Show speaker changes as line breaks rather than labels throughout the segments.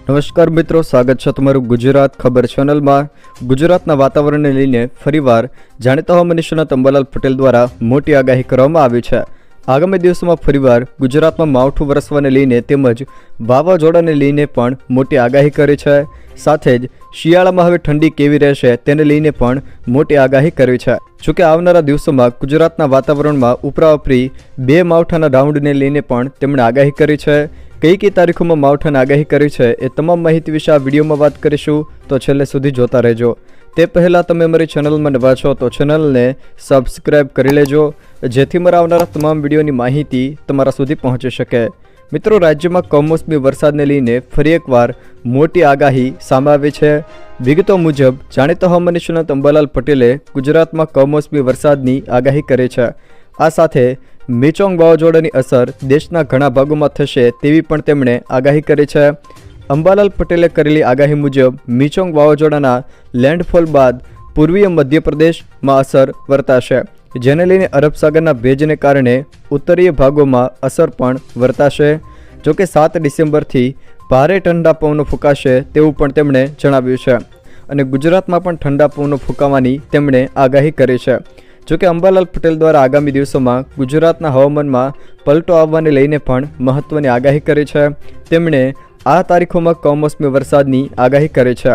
નમસ્કાર મિત્રો, સ્વાગત છે તમારું ગુજરાત ખબર ચેનલમાં। ગુજરાતના વાતાવરણને લઈને ફરીવાર જાણીતા હવામાન નિષ્ણાત અંબાલાલ પટેલ દ્વારા મોટી આગાહી કરવામાં આવી છે। આગામી દિવસોમાં ફરીવાર ગુજરાતમાં માવઠું વરસવાને લઈને તેમજ વાવાઝોડાને લઈને પણ મોટી આગાહી કરી છે। સાથે જ શિયાળામાં હવે ઠંડી કેવી રહેશે તેને લઈને પણ મોટી આગાહી કરી છે। જોકે આવનારા દિવસોમાં ગુજરાતના વાતાવરણમાં ઉપરાઉપરી બે માવઠાના રાઉન્ડને લઈને પણ તેમણે આગાહી કરી છે। કઈ તારીખોમાં માવઠાની આગાહી કરી છે એ તમામ માહિતી વિશે આ વિડીયોમાં વાત કરીશું, તો છેલ્લે સુધી જોતા રહેજો। તે પહેલાં તમે અમારી ચેનલમાં નવા છો તો ચેનલને સબસ્ક્રાઈબ કરી લેજો, જેથી મારા આવનારા તમામ વિડીયોની માહિતી તમારા સુધી પહોંચી શકે। મિત્રો, રાજ્યમાં કમોસમી વરસાદને લઈને ફરી એકવાર મોટી આગાહી સામે આવી છે। વિગતો મુજબ જાણીતા હવામાન નિષ્ણાત અંબાલાલ પટેલે ગુજરાતમાં કમોસમી વરસાદની આગાહી કરી છે। આ સાથે મિચોંગ વાવાઝોડાની અસર દેશના ઘણા ભાગોમાં થશે તેવી પણ તેમણે આગાહી કરી છે। અંબાલાલ પટેલે કરેલી આગાહી મુજબ મિચોંગ વાવાઝોડાના લેન્ડફોલ બાદ પૂર્વીય મધ્યપ્રદેશમાં અસર વર્તાશે, જેને લઈને અરબ સાગરના ભેજને કારણે ઉત્તરીય ભાગોમાં અસર પણ વર્તાશે। જોકે 7 ડિસેમ્બરથી ભારે ઠંડા પવનો ફૂંકાશે તેવું પણ તેમણે જણાવ્યું છે અને ગુજરાતમાં પણ ઠંડા પવનો ફૂંકાવાની તેમણે આગાહી કરી છે। જોકે અંબાલાલ પટેલ દ્વારા આગામી દિવસોમાં ગુજરાતના હવામાનમાં પલટો આવવાને લઈને પણ મહત્વની આગાહી કરી છે। તેમણે આ તારીખોમાં કમોસમી વરસાદની આગાહી કરી છે।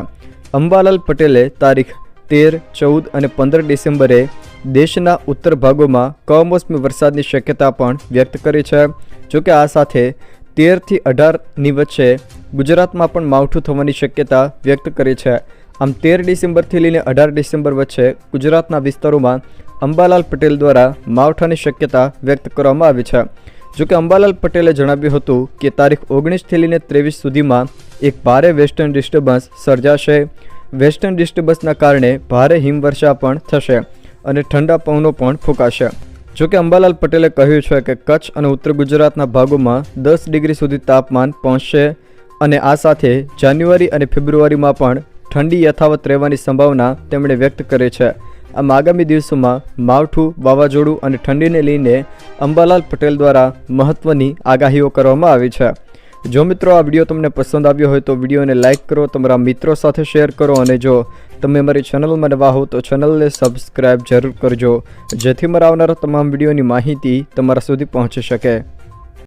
અંબાલાલ પટેલે તારીખ 13, 14 અને 15 ડિસેમ્બરે દેશના ઉત્તર ભાગોમાં કમોસમી વરસાદની શક્યતા પણ વ્યક્ત કરી છે। જોકે આ સાથે 13 થી 18ની વચ્ચે ગુજરાતમાં પણ માવઠું થવાની શક્યતા વ્યક્ત કરી છે। આમ 13 ડિસેમ્બરથી લઈને 18 ડિસેમ્બર વચ્ચે ગુજરાતના વિસ્તારોમાં અંબાલાલ પટેલ દ્વારા માવઠાની શક્યતા વ્યક્ત કરવામાં આવી છે। જોકે અંબાલાલ પટેલે જણાવ્યું હતું કે તારીખ 19થી લઈને 23 સુધીમાં એક ભારે વેસ્ટર્ન ડિસ્ટર્બન્સ સર્જાશે। વેસ્ટર્ન ડિસ્ટર્બન્સના કારણે ભારે હિમવર્ષા પણ થશે અને ઠંડા પવનો પણ ફૂંકાશે। જોકે અંબાલાલ પટેલે કહ્યું છે કે કચ્છ અને ઉત્તર ગુજરાતના ભાગોમાં 10 ડિગ્રી સુધી તાપમાન પહોંચશે અને આ સાથે જાન્યુઆરી અને ફેબ્રુઆરીમાં પણ ઠંડી યથાવત રહેવાની સંભાવના તેમણે વ્યક્ત કરી છે। આમ આગામી દિવસોમાં માવઠું, વાવાઝોડું અને ઠંડીને લઈને અંબાલાલ પટેલ દ્વારા મહત્વની આગાહીઓ કરવામાં આવી છે। જો મિત્રો આ વિડીયો તમને પસંદ આવ્યો હોય તો વિડીયોને લાઇક કરો, તમારા મિત્રો સાથે શેર કરો અને જો તમે અમારી ચેનલમાં નવા હો તો ચેનલને સબસ્ક્રાઈબ જરૂર કરજો, જેથી મારા આવનારા તમામ વિડીયોની માહિતી તમારા સુધી પહોંચી શકે।